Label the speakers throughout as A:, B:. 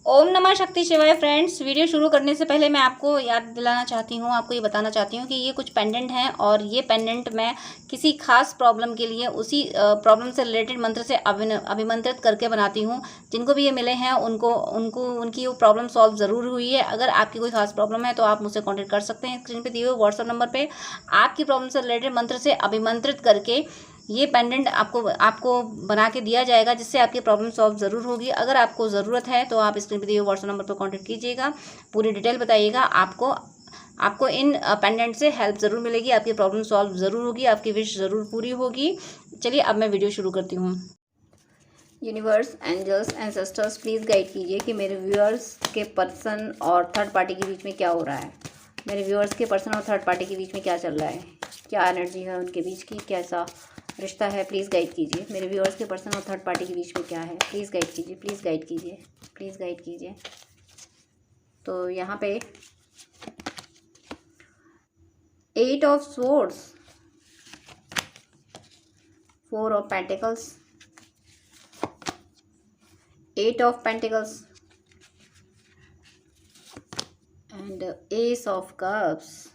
A: ओम नमः शक्ति शिवाय। फ्रेंड्स, वीडियो शुरू करने से पहले मैं आपको याद दिलाना चाहती हूँ, आपको ये बताना चाहती हूँ कि ये कुछ पेंडेंट हैं और ये पेंडेंट मैं किसी खास प्रॉब्लम के लिए उसी प्रॉब्लम से रिलेटेड मंत्र से अभिमंत्रित करके बनाती हूँ। जिनको भी ये मिले हैं उनको उनको उनकी वो प्रॉब्लम सॉल्व ज़रूर हुई है। अगर आपकी कोई खास प्रॉब्लम है तो आप मुझसे कॉन्टेक्ट कर सकते हैं। स्क्रीन पर दिए हुए व्हाट्सअप नंबर पर आपकी प्रॉब्लम से रिलेटेड मंत्र से अभिमंत्रित करके ये पेंडेंट आपको आपको बना के दिया जाएगा, जिससे आपकी प्रॉब्लम सॉल्व ज़रूर होगी। अगर आपको ज़रूरत है तो आप स्क्रीन पर दिए हुए व्हाट्सएप नंबर पर कांटेक्ट कीजिएगा, पूरी डिटेल बताइएगा। आपको आपको इन पेंडेंट से हेल्प ज़रूर मिलेगी, आपकी प्रॉब्लम सॉल्व ज़रूर होगी, आपकी विश ज़रूर पूरी होगी। चलिए अब मैं वीडियो शुरू करती हूँ। Universe, angels, ancestors, please guide कीजिए कि मेरे व्यूअर्स के पर्सन और थर्ड पार्टी के बीच में क्या हो रहा है। मेरे व्यूअर्स के पर्सन और थर्ड पार्टी के बीच में क्या चल रहा है, क्या एनर्जी है उनके बीच की, कैसा रिश्ता है। प्लीज़ गाइड कीजिए। मेरे व्यूअर्स के पर्सन और थर्ड पार्टी के बीच में क्या है, प्लीज़ गाइड कीजिए, प्लीज़ गाइड कीजिए, प्लीज़ गाइड कीजिए। तो यहाँ पे 8 of swords, 4 of pentacles, 8 of pentacles and ace of cups,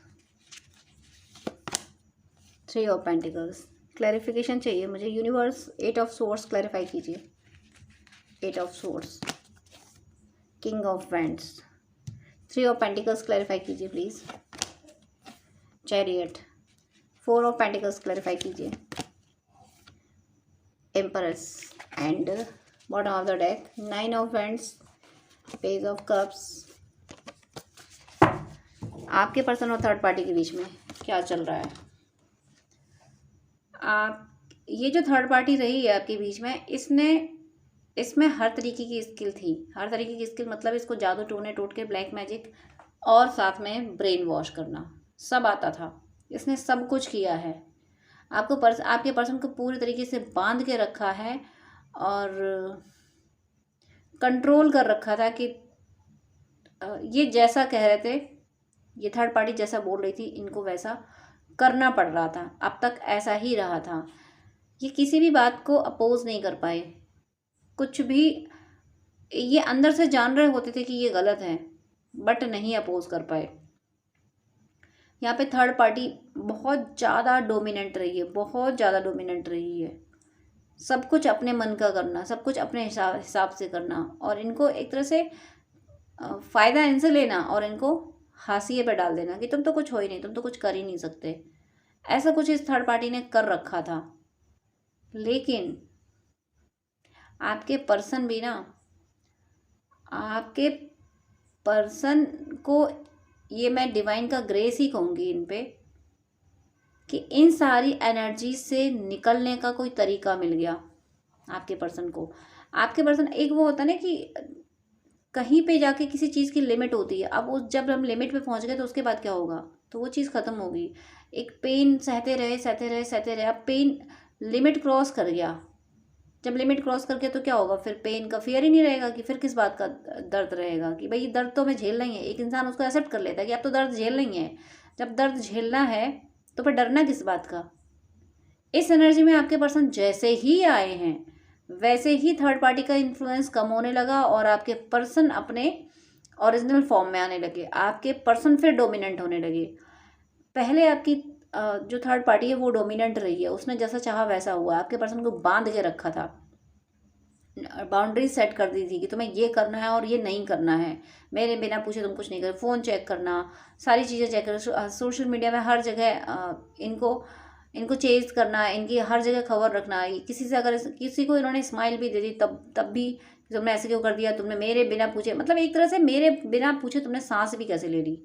A: 3 of pentacles. Clarification चाहिए मुझे यूनिवर्स। 8 ऑफ स्वॉर्ड्स क्लैरिफाई कीजिए। 8 of swords, king of wands, 3 of pentacles clarify कीजिए please. Chariot, 4 of pentacles clarify कीजिए। Empress and bottom of the deck 9 of wands, page of cups. आपके person और third party के बीच में क्या चल रहा है। आप ये जो थर्ड पार्टी रही है आपके बीच में, इसमें हर तरीके की स्किल थी। हर तरीके की स्किल मतलब इसको जादू टोने टोटके, ब्लैक मैजिक और साथ में ब्रेन वॉश करना सब आता था। इसने सब कुछ किया है। आपके पर्सन को पूरी तरीके से बांध के रखा है और कंट्रोल कर रखा था कि ये जैसा कह रहे थे, ये थर्ड पार्टी जैसा बोल रही थी, इनको वैसा करना पड़ रहा था। अब तक ऐसा ही रहा था। ये किसी भी बात को अपोज नहीं कर पाए। कुछ भी ये अंदर से जान रहे होते थे कि ये गलत है, बट नहीं अपोज कर पाए। यहाँ पे थर्ड पार्टी बहुत ज़्यादा डोमिनेंट रही है, बहुत ज़्यादा डोमिनेंट रही है। सब कुछ अपने मन का करना, सब कुछ अपने हिसाब से करना और इनको एक तरह से फ़ायदा इनसे लेना और इनको हाशिए पे डाल देना कि तुम तो कुछ हो ही नहीं, तुम तो कुछ कर ही नहीं सकते। ऐसा कुछ इस थर्ड पार्टी ने कर रखा था। लेकिन आपके पर्सन भी ना, आपके पर्सन को ये मैं डिवाइन का ग्रेस ही कहूँगी इन पे, कि इन सारी एनर्जी से निकलने का कोई तरीका मिल गया आपके पर्सन को। आपके पर्सन, एक वो होता है ना कि कहीं पे जाके किसी चीज़ की लिमिट होती है। अब उस जब हम लिमिट पे पहुंच गए तो उसके बाद क्या होगा, तो वो चीज़ ख़त्म होगी। एक पेन सहते रहे सहते रहे सहते रहे, अब पेन लिमिट क्रॉस कर गया। जब लिमिट क्रॉस कर गया तो क्या होगा, फिर पेन का फियर ही नहीं रहेगा कि फिर किस बात का दर्द रहेगा कि भाई दर्द तो हमें झेलना ही है। एक इंसान उसको एक्सेप्ट कर लेता है कि अब तो दर्द झेलना ही है। जब दर्द झेलना है तो फिर डरना किस बात का। इस एनर्जी में आपके पर्सन जैसे ही आए हैं वैसे ही थर्ड पार्टी का इन्फ्लुएंस कम होने लगा और आपके पर्सन अपने ओरिजिनल फॉर्म में आने लगे। आपके पर्सन फिर डोमिनेंट होने लगे। पहले आपकी जो थर्ड पार्टी है वो डोमिनेंट रही है, उसने जैसा चाहा वैसा हुआ। आपके पर्सन को बांध के रखा था, बाउंड्री सेट कर दी थी कि तुम्हें ये करना है और ये नहीं करना है। मेरे बिना पूछे तुम कुछ नहीं कर। फ़ोन चेक करना, सारी चीज़ें चेक करना, सोशल मीडिया में हर जगह इनको चेज करना, इनकी हर जगह खबर रखना। किसी से अगर किसी को इन्होंने स्माइल भी दे दी तब भी तुमने ऐसे क्यों कर दिया, तुमने मेरे बिना पूछे, मतलब एक तरह से मेरे बिना पूछे तुमने सांस भी कैसे ले ली।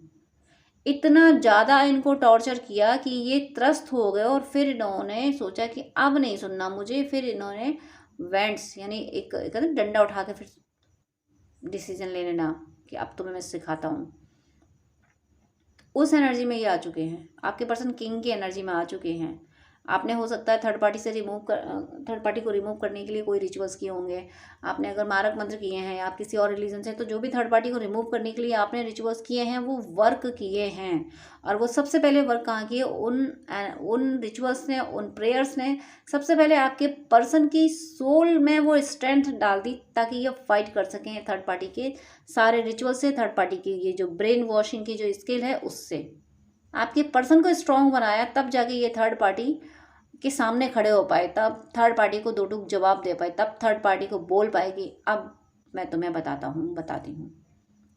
A: इतना ज़्यादा इनको टॉर्चर किया कि ये त्रस्त हो गए और फिर इन्होंने सोचा कि अब नहीं सुनना मुझे। फिर इन्होंने वेंट्स यानी एक कहते हैं डंडा उठा के फिर डिसीजन ले लेना कि अब तुम्हें मैं सिखाता हूँ। उस एनर्जी में ये आ चुके हैं। आपके पर्सन किंग की एनर्जी में आ चुके हैं। आपने हो सकता है थर्ड पार्टी को रिमूव करने के लिए कोई रिचुअल्स किए होंगे। आपने अगर मारक मंत्र किए हैं, आप किसी और रिलीजन से, तो जो भी थर्ड पार्टी को रिमूव करने के लिए आपने रिचुअल्स किए हैं वो वर्क किए हैं। और वो सबसे पहले वर्क कहाँ किए? उन रिचुअल्स ने, उन प्रेयर्स ने सबसे पहले आपके पर्सन की सोल में वो स्ट्रेंथ डाल दी ताकि ये फाइट कर सकें थर्ड पार्टी के सारे रिचुअल से, थर्ड पार्टी की ये जो ब्रेन वॉशिंग की जो स्किल है उससे आपके पर्सन को स्ट्रांग बनाया। तब जाके ये थर्ड पार्टी के सामने खड़े हो पाए, तब थर्ड पार्टी को दो टूक जवाब दे पाए, तब थर्ड पार्टी को बोल पाए कि अब मैं तुम्हें बताती हूँ।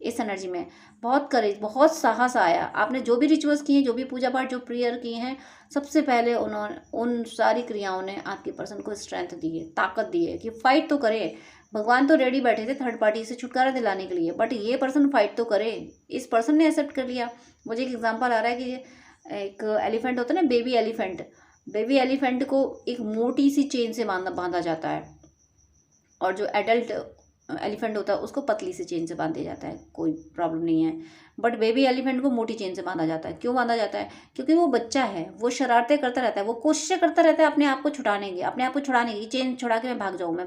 A: इस एनर्जी में बहुत करेज, बहुत साहस आया। आपने जो भी रिचुअल्स किए, जो भी पूजा पाठ, जो प्रेयर किए हैं, सबसे पहले उन्होंने, उन सारी क्रियाओं ने आपके पर्सन को स्ट्रेंथ दी है, ताकत दी है कि फाइट तो करे। भगवान तो रेडी बैठे थे थर्ड पार्टी से छुटकारा दिलाने के लिए, बट ये पर्सन फाइट तो करे। इस पर्सन ने एक्सेप्ट कर लिया। मुझे एक एग्जांपल आ रहा है कि एक एलिफेंट होता है ना, बेबी एलिफेंट को एक मोटी सी चेन से बांधा जाता है, और जो एडल्ट एलिफेंट होता है उसको पतली सी चेन से बांध दिया जाता है, कोई प्रॉब्लम नहीं है। बट बेबी एलिफेंट को मोटी चेन से बांधा जाता है। क्यों बांधा जाता है? क्योंकि वो बच्चा है, वो शरारतें करता रहता है, वो कोशिशें करता रहता है अपने आप को छुड़ाने की, चेन छुड़ा के मैं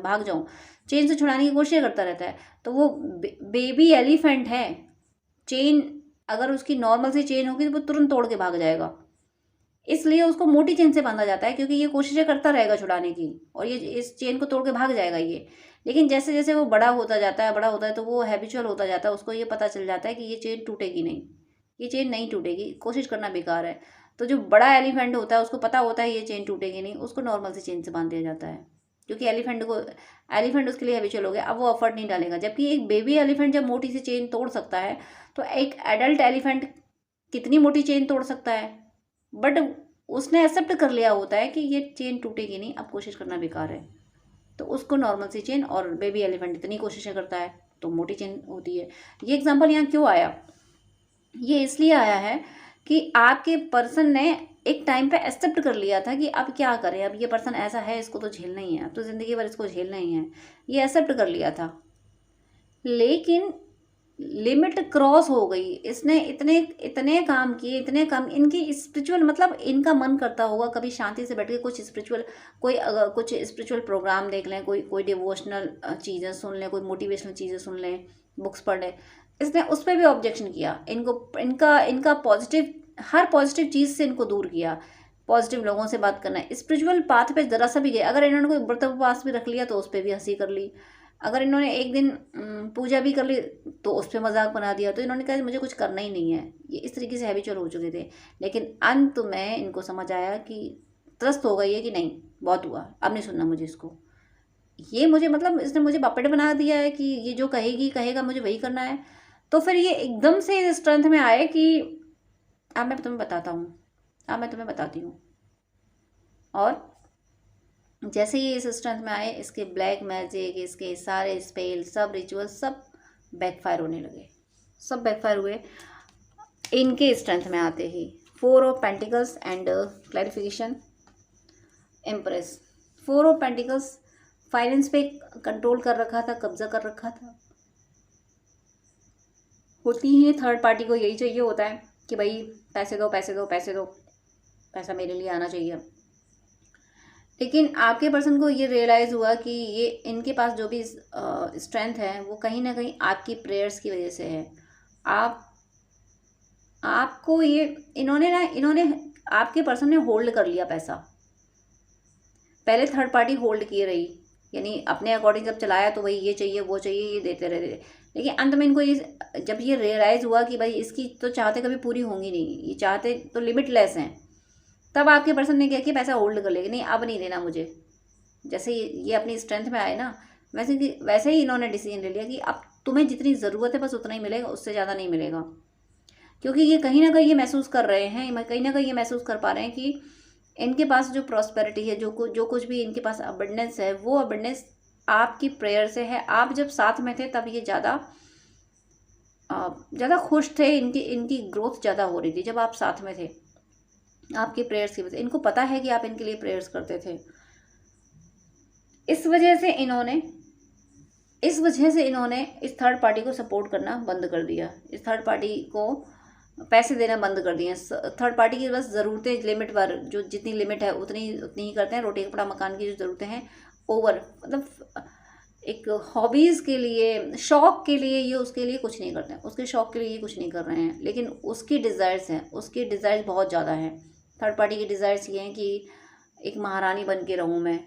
A: भाग जाऊँ, चेन से छुड़ाने की कोशिश करता रहता है। तो वो बेबी एलिफेंट है। चेन अगर उसकी नॉर्मल सी चेन होगी तो वो तुरंत तोड़ के भाग जाएगा, इसलिए उसको मोटी चेन से बांधा जाता है, क्योंकि ये कोशिशें करता रहेगा छुड़ाने की, और ये इस चेन को तोड़ के भाग जाएगा ये। लेकिन जैसे जैसे वो बड़ा होता है तो वो हैबिचुअल होता जाता है, उसको ये पता चल जाता है कि ये चेन टूटेगी नहीं, ये चेन नहीं टूटेगी, कोशिश करना बेकार है। तो जो बड़ा एलिफेंट होता है उसको पता होता है ये चेन टूटेगी नहीं, उसको नॉर्मल सी चेन से बांध दिया जाता है, क्योंकि एलिफेंट उसके लिए हैबिचुअल हो गया, अब वो एफर्ट नहीं डालेगा। जबकि एक बेबी एलिफेंट जब मोटी सी चेन तोड़ सकता है, तो एक एडल्ट एलिफेंट कितनी मोटी चेन तोड़ सकता है? बट उसने एक्सेप्ट कर लिया होता है कि ये चेन टूटेगी नहीं, अब कोशिश करना बेकार है, तो उसको नॉर्मल सी चेन, और बेबी एलिफेंट इतनी कोशिशें करता है तो मोटी चेन होती है। ये एग्जांपल यहाँ क्यों आया? ये इसलिए आया है कि आपके पर्सन ने एक टाइम पे एक्सेप्ट कर लिया था कि अब क्या करें, अब ये पर्सन ऐसा है, इसको तो झेलना ही है, अब तो ज़िंदगी भर इसको झेलना ही है, ये एक्सेप्ट कर लिया था। लेकिन लिमिट क्रॉस हो गई, इसने इतने इतने काम किए, इतने काम, इनकी स्पिरिचुअल, मतलब इनका मन करता होगा कभी शांति से बैठ के कुछ स्पिरिचुअल प्रोग्राम देख लें, कोई डिवोशनल चीज़ें सुन लें, कोई मोटिवेशनल चीज़ें सुन लें, बुक्स पढ़ लें। इसने उस पर भी ऑब्जेक्शन किया, इनका हर पॉजिटिव चीज़ से इनको दूर किया। पॉजिटिव लोगों से बात करना, स्पिरिचुअल पाथ पे ज़रा सा भी गए, अगर इन्होंने कोई व्रत उपवास भी रख लिया तो उस पर भी हंसी कर ली, अगर इन्होंने एक दिन पूजा भी कर ली तो उस पर मजाक बना दिया, तो इन्होंने कहा मुझे कुछ करना ही नहीं है। ये इस तरीके से हैबिचुअल हो चुके थे। लेकिन अंत में इनको समझ आया कि त्रस्त हो गई है कि नहीं, बहुत हुआ, अब नहीं सुनना मुझे इसको, ये मुझे, मतलब इसने मुझे पपेट बना दिया है कि ये जो कहेगा मुझे वही करना है। तो फिर ये एकदम से स्ट्रेंथ में आए कि अब मैं तुम्हें बताती हूँ। और जैसे ही इस स्ट्रेंथ में आए, इसके ब्लैक मैजिक, इसके सारे स्पेल, सब रिचुअल, सब बैकफायर होने लगे, सब बैकफायर हुए इनके स्ट्रेंथ में आते ही। 4 of pentacles and clarification, empress. 4 of pentacles finance पे कंट्रोल कर रखा था, कब्जा कर रखा था। होती ही थर्ड पार्टी को यही चाहिए होता है कि भाई पैसे दो, पैसा मेरे लिए आना चाहिए। लेकिन आपके पर्सन को ये रियलाइज़ हुआ कि ये इनके पास जो भी स्ट्रेंथ है वो कहीं ना कहीं आपकी प्रेयर्स की वजह से है। आपको ये इन्होंने आपके पर्सन ने होल्ड कर लिया पैसा। पहले थर्ड पार्टी होल्ड किए रही, यानी अपने अकॉर्डिंग जब चलाया तो भाई ये चाहिए वो चाहिए, ये देते रहे। लेकिन अंत में इनको जब ये रियलाइज़ हुआ कि भाई इसकी तो चाहते कभी पूरी होंगी नहीं, ये चाहते तो लिमिटलेस हैं, तब आपके पर्सन ने क्या किया, पैसा होल्ड कर लेगा, नहीं अब नहीं देना मुझे। जैसे ये अपनी स्ट्रेंथ में आए ना, वैसे ही इन्होंने डिसीजन ले लिया कि अब तुम्हें जितनी ज़रूरत है बस उतना ही मिलेगा, उससे ज़्यादा नहीं मिलेगा। क्योंकि ये कहीं ना कहीं ये महसूस कर रहे हैं, कहीं ना कहीं ये महसूस कर पा रहे हैं कि इनके पास जो प्रॉस्पेरिटी है, जो कुछ भी इनके पास अबंडेंस है, वो अबंडेंस आपकी प्रेयर से है। आप जब साथ में थे तब ये ज़्यादा खुश थे, इनकी ग्रोथ ज़्यादा हो रही थी जब आप साथ में थे, आपकी प्रेयर्स की वजह से। इनको पता है कि आप इनके लिए प्रेयर्स करते थे। इस वजह से इन्होंने इस थर्ड पार्टी को सपोर्ट करना बंद कर दिया। इस थर्ड पार्टी को पैसे देना बंद कर दिए हैं। थर्ड पार्टी की बस ज़रूरतें लिमिट पर, जो जितनी लिमिट है उतनी उतनी ही करते हैं। रोटी कपड़ा मकान की जो ज़रूरतें हैं ओवर, मतलब एक हॉबीज़ के लिए, शौक के लिए, ये उसके लिए कुछ नहीं करते हैं, उसके शौक के लिए ये कुछ नहीं कर रहे हैं, लेकिन उसकी डिज़ायर्स हैं, उसकी डिज़ायर्स बहुत ज़्यादा हैं। थर्ड पार्टी की डिज़ायर्स ये हैं कि एक महारानी बन के रहूँ मैं,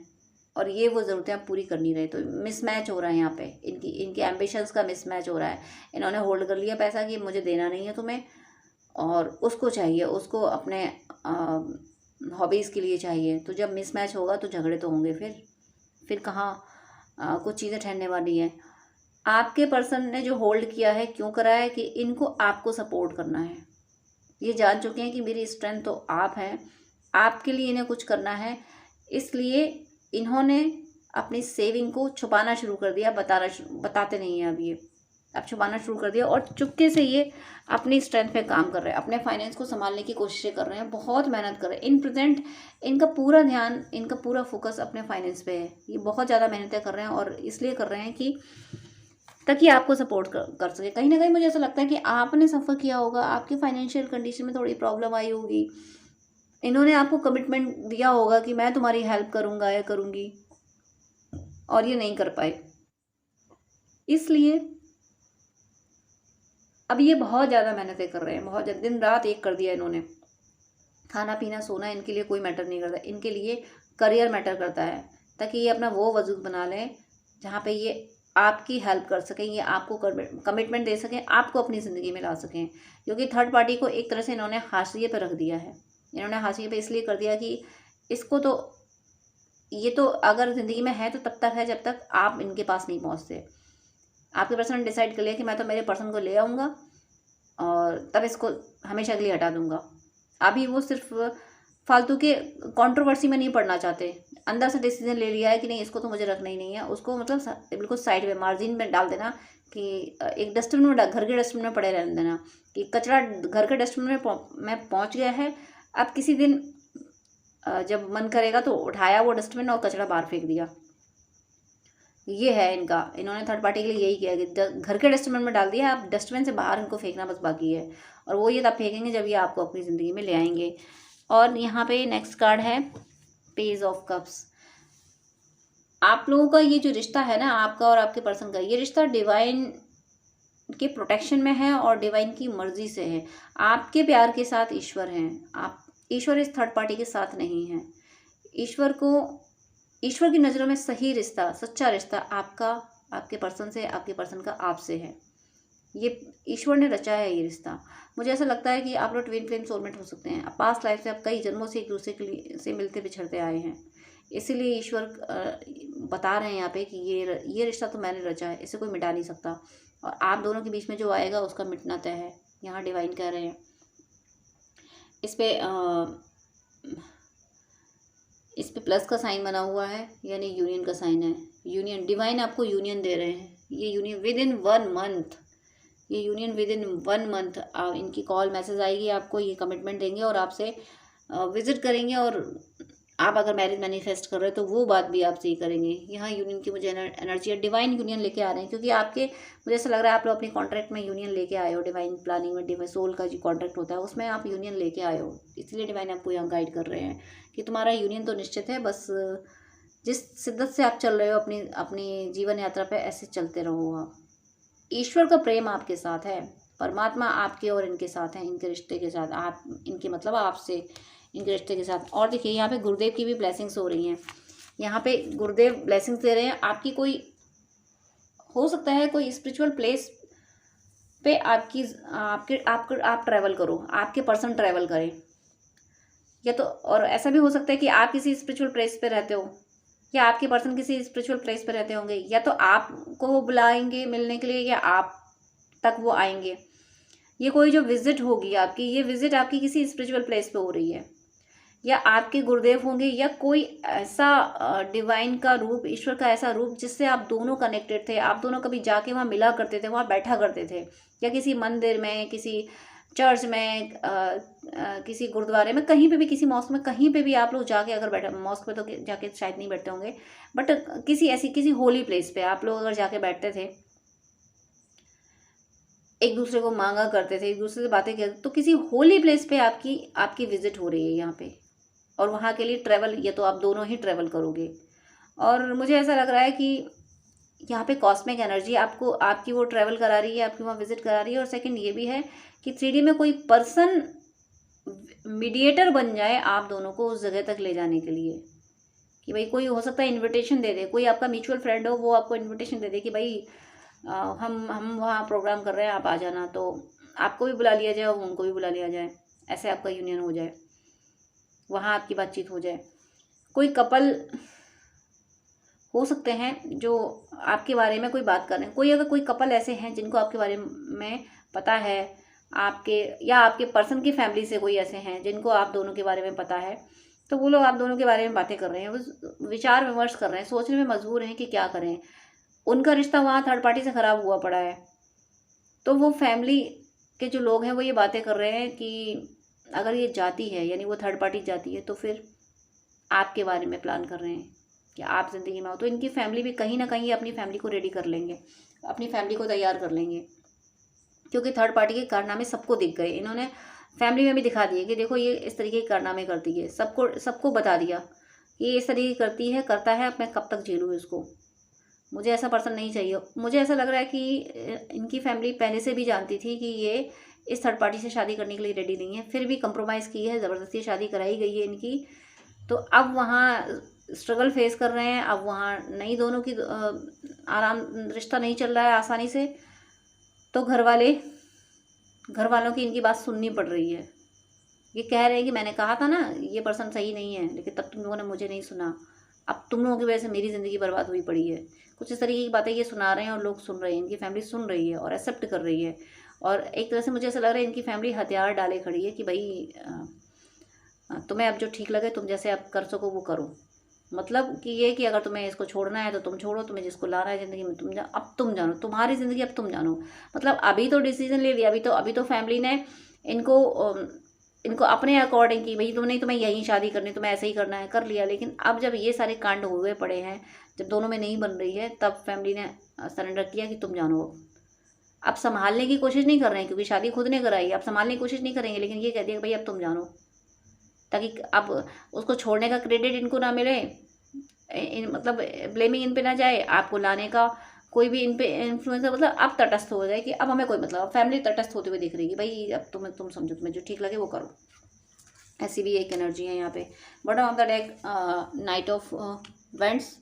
A: और ये वो ज़रूरतें आप पूरी कर नहीं रहे। तो मिसमैच हो रहा है यहाँ पे, इनकी एम्बिशंस का मिसमैच हो रहा है। इन्होंने होल्ड कर लिया पैसा कि मुझे देना नहीं है तुम्हें, और उसको चाहिए, उसको अपने हॉबीज़ के लिए चाहिए। तो जब मिसमैच होगा तो झगड़े तो होंगे, फिर कहाँ कुछ चीज़ें ठहरने वाली हैं। आपके पर्सन ने जो होल्ड किया है, क्यों करा है कि इनको आपको सपोर्ट करना है। ये जान चुके हैं कि मेरी स्ट्रेंथ तो आप हैं, आपके लिए इन्हें कुछ करना है, इसलिए इन्होंने अपनी सेविंग को छुपाना शुरू कर दिया, बताते नहीं हैं अब ये, अब छुपाना शुरू कर दिया, और चुपके से ये अपनी स्ट्रेंथ पे काम कर रहे हैं, अपने फाइनेंस को संभालने की कोशिशें कर रहे हैं, बहुत मेहनत कर रहे हैं। इन प्रेजेंट इनका पूरा ध्यान, इनका पूरा फोकस अपने फाइनेंस पे है। ये बहुत ज़्यादा मेहनतें कर रहे हैं, और इसलिए कर रहे हैं कि ताकि आपको सपोर्ट कर सके। कहीं ना कहीं मुझे ऐसा लगता है कि आपने सफ़र किया होगा, आपकी फाइनेंशियल कंडीशन में थोड़ी प्रॉब्लम आई होगी, इन्होंने आपको कमिटमेंट दिया होगा कि मैं तुम्हारी हेल्प करूँगा या करूँगी, और ये नहीं कर पाए। इसलिए अब ये बहुत ज़्यादा मेहनतें कर रहे हैं, बहुत ज़्यादा, दिन रात एक कर दिया इन्होंने। खाना पीना सोना इनके लिए कोई मैटर नहीं करता, इनके लिए करियर मैटर करता है, ताकि ये अपना वो वजूद बना लें जहाँ पे ये आपकी हेल्प कर सकें, ये आपको कमिटमेंट दे सकें, आपको अपनी ज़िंदगी में ला सकें। क्योंकि थर्ड पार्टी को एक तरह से इन्होंने हाशिए पर रख दिया है। इन्होंने हाशिए पे इसलिए कर दिया कि इसको तो, ये तो अगर ज़िंदगी में है तो तब तक है जब तक आप इनके पास नहीं पहुँचते। आपके पर्सन ने डिसाइड कर लिया कि मैं तो मेरे पर्सन को ले आऊँगा और तब इसको हमेशा के लिए हटा दूँगा। अभी वो सिर्फ फालतू के कंट्रोवर्सी में नहीं पड़ना चाहते, अंदर से डिसीजन ले लिया है कि नहीं, इसको तो मुझे रखना ही नहीं है। उसको मतलब बिल्कुल साइड में, मार्जिन में डाल देना, कि एक डस्टबिन में, घर के डस्टबिन में पड़े रहने देना, कि कचरा घर के डस्टबिन में पहुँच गया है। अब किसी दिन जब मन करेगा तो उठाया वो डस्टबिन और कचरा बाहर फेंक दिया। ये है इनका, इन्होंने थर्ड पार्टी के लिए यही किया कि घर के डस्टबिन में डाल दिया, अब डस्टबिन से बाहर इनको फेंकना बस बाकी है। और वो ये तब फेंकेंगे जब ये आपको अपनी ज़िंदगी में ले आएंगे। और यहाँ पे नेक्स्ट कार्ड है पेज ऑफ कप्स। आप लोगों का ये जो रिश्ता है ना, आपका और आपके पर्सन का, ये रिश्ता डिवाइन के प्रोटेक्शन में है और डिवाइन की मर्जी से है। आपके प्यार के साथ ईश्वर हैं, आप, ईश्वर इस थर्ड पार्टी के साथ नहीं है। ईश्वर की नज़रों में सही रिश्ता, सच्चा रिश्ता आपका आपके पर्सन से, आपके पर्सन का आपसे है। ये ईश्वर ने रचा है ये रिश्ता। मुझे ऐसा लगता है कि आप लोग ट्विन फ्लेम सोलमेट हो सकते हैं। पास्ट लाइफ से आप कई जन्मों से एक दूसरे के लिए से मिलते बिछड़ते आए हैं, इसीलिए ईश्वर बता रहे हैं यहाँ पे कि ये रिश्ता तो मैंने रचा है, इसे कोई मिटा नहीं सकता, और आप दोनों के बीच में जो आएगा उसका मिटना तय है। यहाँ डिवाइन कह रहे हैं। इस पे प्लस का साइन बना हुआ है, यानी यूनियन का साइन है। यूनियन, डिवाइन आपको यूनियन दे रहे हैं। ये यूनियन विद इन 1 मंथ, ये यूनियन विद इन 1 मंथ, इनकी कॉल मैसेज आएगी आपको, ये कमिटमेंट देंगे और आपसे विजिट करेंगे। और आप अगर मैरिज मैनिफेस्ट कर रहे हो तो वो बात भी आपसे ही करेंगे। यहाँ यूनियन की मुझे एनर्जी है, डिवाइन यूनियन लेके आ रहे हैं, क्योंकि आपके, मुझे ऐसा लग रहा है आप लोग अपनी कॉन्ट्रैक्ट में यूनियन लेके आए हो। डिवाइन प्लानिंग में, डिवाइन सोल का जो कॉन्ट्रैक्ट होता है उसमें आप यूनियन लेके आए हो, इसलिए डिवाइन आपको यहाँ गाइड कर रहे हैं कि तुम्हारा यूनियन तो निश्चित है। बस जिस शिद्दत से आप चल रहे हो अपनी अपनी जीवन यात्रा पे, ऐसे चलते रहो आप। ईश्वर का प्रेम आपके साथ है, परमात्मा आपके और इनके साथ है, इनके रिश्ते के साथ, आप इनके मतलब आपसे इनके रिश्ते के साथ। और देखिए यहाँ पे गुरुदेव की भी ब्लेसिंग्स हो रही हैं। यहाँ पे गुरुदेव ब्लेसिंग्स दे रहे हैं। आपकी कोई, हो सकता है कोई स्पिरिचुअल प्लेस पे आप ट्रैवल करो, आपके पर्सन ट्रैवल करें, या तो, और ऐसा भी हो सकता है कि आप किसी स्पिरिचुअल प्लेस पे रहते हो, या आपके पर्सन किसी स्पिरिचुअल प्लेस पे रहते होंगे, या तो आपको वो बुलाएंगे मिलने के लिए, या आप तक वो आएंगे। ये कोई जो विजिट होगी आपकी, ये विजिट आपकी किसी स्पिरिचुअल प्लेस पे हो रही है, या आपके गुरुदेव होंगे, या कोई ऐसा डिवाइन का रूप, ईश्वर का ऐसा रूप जिससे आप दोनों कनेक्टेड थे, आप दोनों कभी जाके वहाँ मिला करते थे, वहाँ बैठा करते थे, या किसी मंदिर में, किसी चर्च में, किसी गुरुद्वारे में, कहीं पे भी, किसी मॉस्क में, कहीं पे भी आप लोग जाके अगर बैठे, मॉस्क में तो जाके शायद नहीं बैठते होंगे, बट किसी ऐसी किसी होली प्लेस पे आप लोग अगर जाके बैठते थे, एक दूसरे को मांगा करते थे, एक दूसरे से बातें करते, तो किसी होली प्लेस पे आपकी आपकी विजिट हो रही है यहाँ पे, और वहाँ के लिए ट्रैवल, या तो आप दोनों ही ट्रैवल करोगे। और मुझे ऐसा लग रहा है कि यहाँ पे कॉस्मिक एनर्जी आपको आपकी वो ट्रैवल करा रही है, आपकी वहाँ विजिट करा रही है। और सेकंड ये भी है कि 3D में कोई पर्सन मीडिएटर बन जाए आप दोनों को उस जगह तक ले जाने के लिए, कि भाई कोई हो सकता है इनविटेशन दे दे, कोई आपका म्यूचुअल फ्रेंड हो वो आपको इनविटेशन दे दे कि भाई हम वहाँ प्रोग्राम कर रहे हैं, आप आ जाना, तो आपको भी बुला लिया जाए और उनको भी बुला लिया जाए, ऐसे आपका यूनियन हो जाए, वहाँ आपकी बातचीत हो जाए। कोई कपल हो सकते हैं जो आपके बारे में कोई बात कर रहे हैं, कोई अगर कोई कपल ऐसे हैं जिनको आपके बारे में पता है, आपके या आपके पर्सन की फैमिली से कोई ऐसे हैं जिनको आप दोनों के बारे में पता है, तो वो लोग आप दोनों के बारे में बातें कर रहे हैं, वो विचार विमर्श कर रहे हैं, सोचने में मजबूर हैं कि क्या करें। उनका रिश्ता वहाँ थर्ड पार्टी से ख़राब हुआ पड़ा है, तो वो फैमिली के जो लोग हैं वो ये बातें कर रहे हैं कि अगर ये जाती है, यानी वो थर्ड पार्टी जाती है, तो फिर आपके बारे में प्लान कर रहे हैं कि आप ज़िंदगी में हो। तो इनकी फैमिली भी कहीं ना कहीं अपनी फैमिली को रेडी कर लेंगे, अपनी फैमिली को तैयार कर लेंगे, क्योंकि थर्ड पार्टी के कारनामे सबको दिख गए। इन्होंने फैमिली में भी दिखा दिए कि देखो ये इस तरीके के कारनामे करती है, सबको बता दिया कि ये इस तरीके करती है, करता है, अब मैं कब तक झेलूँ इसको, मुझे ऐसा पर्सन नहीं चाहिए। मुझे ऐसा लग रहा है कि इनकी फैमिली पहले से भी जानती थी कि ये इस थर्ड पार्टी से शादी करने के लिए रेडी नहीं है, फिर भी कंप्रोमाइज़ की है, ज़बरदस्ती शादी कराई गई है इनकी। तो अब वहाँ स्ट्रगल फेस कर रहे हैं, अब वहाँ नहीं, दोनों की आराम, रिश्ता नहीं चल रहा है आसानी से, तो घर वालों की इनकी बात सुननी पड़ रही है। ये कह रहे हैं कि मैंने कहा था ना ये पर्सन सही नहीं है, लेकिन तब तुम लोगों ने मुझे नहीं सुना, अब तुम लोगों की वजह से मेरी ज़िंदगी बर्बाद हुई पड़ी है। कुछ इस तरीके की बातें ये सुना रहे हैं और लोग सुन रहे हैं, इनकी फैमिली सुन रही है और एक्सेप्ट कर रही है। और एक तरह से मुझे ऐसा लग रहा है इनकी फैमिली हथियार डाले खड़ी है कि भाई तुम्हें अब जो ठीक लगे, तुम जैसे अब कर सको वो करो। मतलब कि ये कि अगर तुम्हें इसको छोड़ना है तो तुम छोड़ो, तुम्हें जिसको लाना है ज़िंदगी में तुम अब तुम जानो, तुम्हारी ज़िंदगी अब तुम जानो। मतलब अभी तो डिसीजन ले लिया, अभी तो फैमिली ने इनको अपने अकॉर्डिंग की, भाई तुम्हें यही शादी करनी, तुम्हें ऐसे ही करना है, कर लिया। लेकिन अब जब ये सारे कांड हुए पड़े हैं, जब दोनों में नहीं बन रही है, तब फैमिली ने सरेंडर किया कि तुम जानो। अब संभालने की कोशिश नहीं कर रहे हैं, क्योंकि शादी खुद ने कराई, अब संभालने की कोशिश नहीं करेंगे, लेकिन ये कह दिया भाई अब तुम जानो, ताकि अब उसको छोड़ने का क्रेडिट इनको ना मिले, मतलब ब्लेमिंग इन पे ना जाए, आपको लाने का कोई भी इन पे इन्फ्लुएंसर, मतलब अब तटस्थ हो जाए कि अब हमें कोई मतलब, फैमिली तटस्थ होते हुए दिख रही है भाई अब तुम समझो, तुम्हें जो ठीक लगे वो करो। ऐसी भी एक एनर्जी है यहाँ पे। Bottom of the deck night of vents.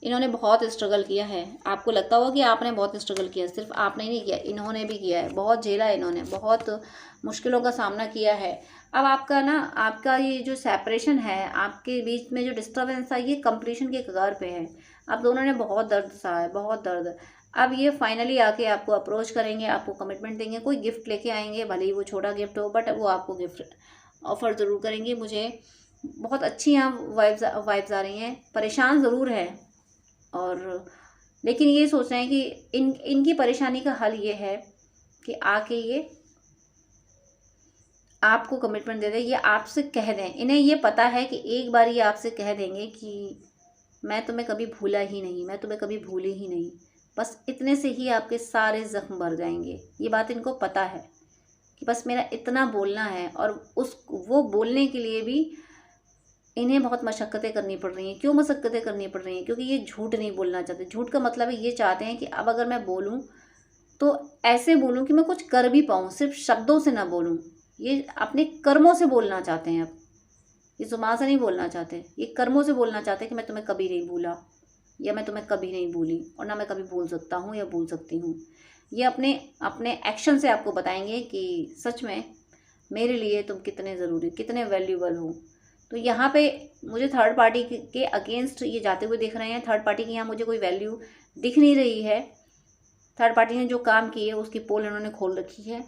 A: इन्होंने बहुत स्ट्रगल किया है, आपको लगता होगा कि आपने बहुत स्ट्रगल किया, सिर्फ आपने ही नहीं किया, इन्होंने भी किया है, बहुत झेला है इन्होंने, बहुत मुश्किलों का सामना किया है। अब आपका ये जो सेपरेशन है, आपके बीच में जो डिस्टर्बेंस था, ये कंप्लीशन के कगार पे है। अब दोनों ने बहुत दर्द सहा है, बहुत दर्द। अब ये फाइनली आके आपको अप्रोच करेंगे, आपको कमिटमेंट देंगे, कोई गिफ्ट लेके आएंगे, भले ही वो छोटा गिफ्ट हो, बट वो आपको गिफ्ट ऑफ़र ज़रूर करेंगे। मुझे बहुत अच्छी यहाँ वाइब्स आ रही हैं, परेशान ज़रूर है, और लेकिन ये सोच रहे हैं कि इनकी परेशानी का हल ये है कि आके ये आपको कमिटमेंट दे दें, ये आपसे कह दें। इन्हें ये पता है कि एक बार ये आपसे कह देंगे कि मैं तुम्हें कभी भूला ही नहीं, मैं तुम्हें कभी भूली ही नहीं, बस इतने से ही आपके सारे ज़ख्म भर जाएंगे। ये बात इनको पता है कि बस मेरा इतना बोलना है, और वो बोलने के लिए भी इन्हें बहुत मशक्क़तें करनी पड़ रही हैं। क्यों मशक्क़तें करनी पड़ रही हैं? क्योंकि ये झूठ नहीं बोलना चाहते। झूठ का मतलब है ये चाहते हैं कि अब अगर मैं बोलूँ तो ऐसे बोलूँ कि मैं कुछ कर भी पाऊँ, सिर्फ शब्दों से ना बोलूँ। ये अपने कर्मों से बोलना चाहते हैं। अब ये ज़ुबान से नहीं बोलना चाहते, ये कर्मों से बोलना चाहते हैं कि मैं तुम्हें कभी नहीं भूला, या मैं तुम्हें कभी नहीं भूली, और ना मैं कभी भूल सकता हूँ या भूल सकती हूँ। ये अपने एक्शन से आपको बताएंगे कि सच में मेरे लिए तुम कितने ज़रूरी, कितने वैल्यूबल हो। तो यहाँ पे मुझे थर्ड पार्टी के अगेंस्ट ये जाते हुए दिख रहे हैं। थर्ड पार्टी की यहाँ मुझे कोई वैल्यू दिख नहीं रही है। थर्ड पार्टी ने जो काम की है उसकी पोल इन्होंने खोल रखी है।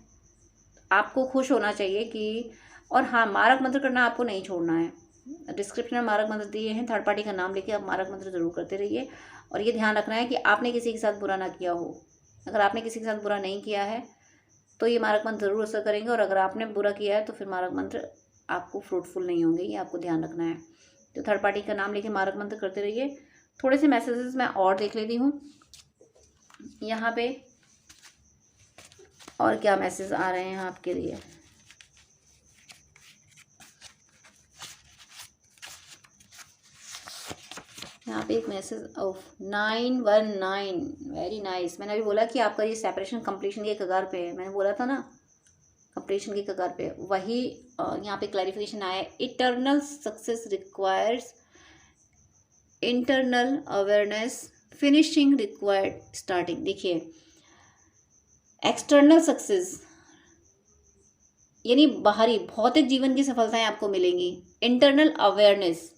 A: आपको खुश होना चाहिए कि, और हाँ, मारक मंत्र करना आपको नहीं छोड़ना है। डिस्क्रिप्शन में मारक मंत्र दिए हैं, थर्ड पार्टी का नाम लेके आप मारक मंत्र ज़रूर करते रहिए। और ये ध्यान रखना है कि आपने किसी के साथ बुरा ना किया हो। अगर आपने किसी के साथ बुरा नहीं किया है तो ये मारक मंत्र ज़रूर असर करेंगे, और अगर आपने बुरा किया है तो फिर मारक मंत्र आपको फ्रूटफुल नहीं होंगे, ये आपको ध्यान रखना है। तो थर्ड पार्टी का नाम लेके मारक मंत्र करते रहिए। थोड़े से मैसेजेस मैं और देख लेती हूँ यहाँ पे। और क्या मैसेज आ रहे हैं आपके लिए। यहाँ पे एक मैसेज ऑफ 919, वेरी नाइस। मैंने अभी बोला कि आपका ये सेपरेशन कंप्लीशन के कगार पे है, मैंने बोला था ना कंप्लीशन की कगार पे, वही यहाँ पे क्लैरिफिकेशन आया। Eternal success requires internal awareness, finishing required starting. देखिए, एक्सटर्नल सक्सेस यानी बाहरी भौतिक जीवन की सफलताएं आपको मिलेंगी। इंटरनल अवेयरनेस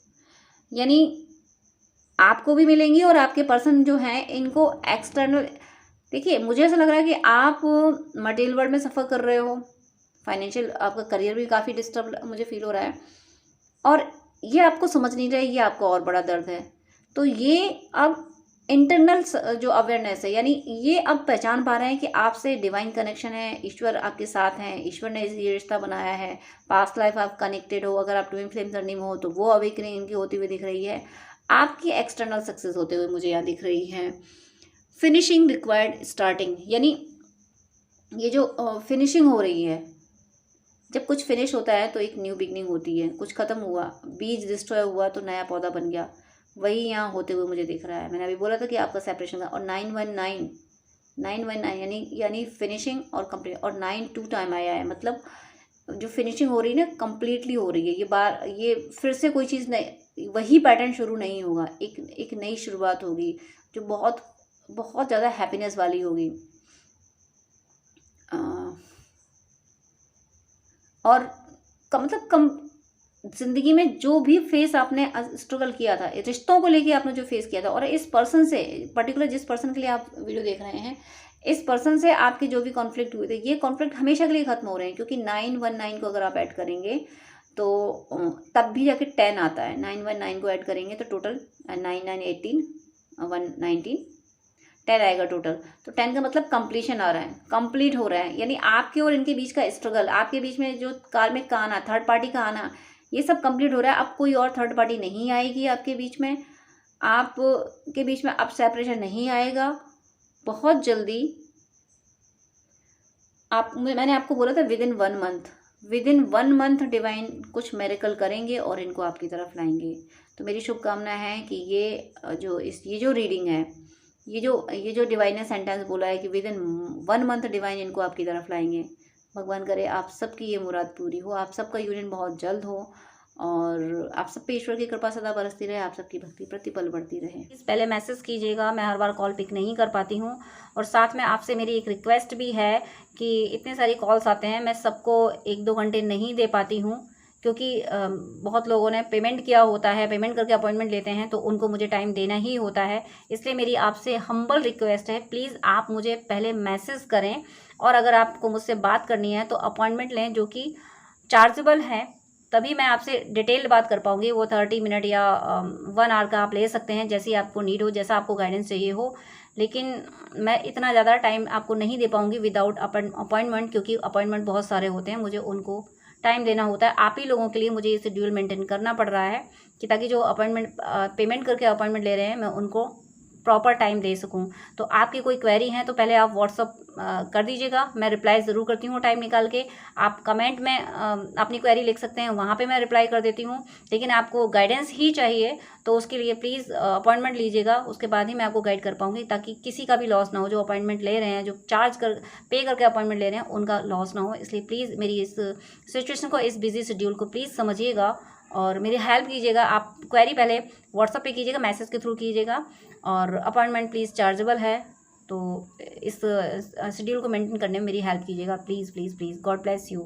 A: यानी आपको भी मिलेंगी और आपके पर्सन जो हैं इनको एक्सटर्नल। देखिए, मुझे ऐसा लग रहा है कि आप मटेरियल वर्ल्ड में सफ़र कर रहे हो, फाइनेंशियल आपका करियर भी काफ़ी डिस्टर्ब मुझे फील हो रहा है, और ये आपको समझ नहीं रहे, ये आपको और बड़ा दर्द है। तो ये अब इंटरनल जो अवेयरनेस है, यानी ये अब पहचान पा रहे हैं कि आपसे डिवाइन कनेक्शन है, ईश्वर आपके साथ हैं, ईश्वर ने ये रिश्ता बनाया है, पास्ट लाइफ आप कनेक्टेड हो, अगर आप ट्विन फ्लेम जर्नी में हो तो वो अवेकनिंग इनकी होती हुई दिख रही है, आपकी एक्सटर्नल सक्सेस होते हुए मुझे यहाँ दिख रही है। फिनिशिंग रिक्वायर्ड स्टार्टिंग, यानी ये जो फिनिशिंग हो रही है, जब कुछ फिनिश होता है तो एक न्यू बिगनिंग होती है, कुछ खत्म हुआ, बीज डिस्ट्रॉय हुआ तो नया पौधा बन गया, वही यहाँ होते हुए मुझे दिख रहा है। मैंने अभी बोला था कि आपका सेपरेशन का, और 919 यानी फिनिशिंग और कंप्लीट, और 9 2 टाइम आया है, मतलब जो फिनिशिंग हो रही है ना कंप्लीटली हो रही है। ये फिर से कोई चीज़ नहीं, वही पैटर्न शुरू नहीं होगा, एक नई शुरुआत होगी जो बहुत बहुत ज़्यादा हैप्पीनेस वाली होगी। और मतलब जिंदगी में जो भी फेस आपने स्ट्रगल किया था, रिश्तों को लेके आपने जो फेस किया था, और इस पर्सन से पर्टिकुलर, जिस पर्सन के लिए आप वीडियो देख रहे हैं, इस पर्सन से आपके जो भी कॉन्फ्लिक्ट हुए थे, ये कॉन्फ्लिक्ट हमेशा के लिए खत्म हो रहे हैं, क्योंकि 919 को अगर आप ऐड करेंगे तो तब भी जाके 10 आता है। 919 को ऐड करेंगे तो टोटल 9 9 18 119 10 आएगा टोटल। तो 10 का मतलब कंप्लीशन आ रहा है, कंप्लीट हो रहा है, यानी आपके और इनके बीच का स्ट्रगल, आपके बीच में जो कार्मिक का आना, थर्ड पार्टी का आना, ये सब कंप्लीट हो रहा है। अब कोई और थर्ड पार्टी नहीं आएगी आपके बीच में, आपके बीच में अब सेपरेशन नहीं आएगा। बहुत जल्दी मैंने आपको बोला था with in one month divine कुछ मेरेकल करेंगे और इनको आपकी तरफ लाएंगे। तो मेरी शुभकामना है कि ये जो रीडिंग है, ये जो डिवाइन ने सेंटेंस बोला है कि विद इन 1 मंथ डिवाइन इनको आपकी तरफ लाएंगे, भगवान करे आप सबकी ये मुराद पूरी हो, आप सबका यूनियन बहुत जल्द हो, और आप सब पे ईश्वर की कृपा सदा बरसती रहे, आप सबकी भक्ति प्रतिपल बढ़ती रहे। पहले मैसेज कीजिएगा, मैं हर बार कॉल पिक नहीं कर पाती हूँ, और साथ में आपसे मेरी एक रिक्वेस्ट भी है कि इतने सारी कॉल्स आते हैं, मैं सबको 1-2 घंटे नहीं दे पाती हूँ, क्योंकि बहुत लोगों ने पेमेंट किया होता है, पेमेंट करके अपॉइंटमेंट लेते हैं, तो उनको मुझे टाइम देना ही होता है। इसलिए मेरी आपसे हम्बल रिक्वेस्ट है, प्लीज़ आप मुझे पहले मैसेज करें, और अगर आपको मुझसे बात करनी है तो अपॉइंटमेंट लें जो कि चार्जेबल है, तभी मैं आपसे डिटेल्ड बात कर पाऊँगी। वो 30 मिनट या 1 आवर का आप ले सकते हैं, जैसी आपको नीड हो, जैसा आपको गाइडेंस चाहिए हो, लेकिन मैं इतना ज़्यादा टाइम आपको नहीं दे पाऊँगी विदाउट अपॉइंटमेंट, क्योंकि अपॉइंटमेंट बहुत सारे होते हैं, मुझे उनको टाइम देना होता है। आप ही लोगों के लिए मुझे ये शेड्यूल मेंटेन करना पड़ रहा है कि ताकि जो अपॉइंटमेंट पेमेंट करके अपॉइंटमेंट ले रहे हैं, मैं उनको प्रॉपर टाइम दे सकूं। तो आपकी कोई क्वेरी है तो पहले आप व्हाट्सअप कर दीजिएगा, मैं रिप्लाई ज़रूर करती हूँ टाइम निकाल के। आप कमेंट में अपनी क्वेरी लिख सकते हैं, वहाँ पे मैं रिप्लाई कर देती हूँ। लेकिन आपको गाइडेंस ही चाहिए तो उसके लिए प्लीज़ अपॉइंटमेंट लीजिएगा, उसके बाद ही मैं आपको गाइड कर पाऊँगी, ताकि किसी का भी लॉस ना हो। जो अपॉइंटमेंट ले रहे हैं, जो पे करके अपॉइंटमेंट ले रहे हैं, उनका लॉस ना हो। इसलिए प्लीज़ मेरी इस सिचुएशन को, इस बिजी शेड्यूल को प्लीज़ समझिएगा और मेरी हेल्प कीजिएगा। आप क्वेरी पहले व्हाट्सएप पे कीजिएगा, मैसेज के थ्रू कीजिएगा, और अपॉइंटमेंट प्लीज़ चार्जेबल है, तो इस शेड्यूल को मेंटेन करने में मेरी हेल्प कीजिएगा, please please please. God bless you.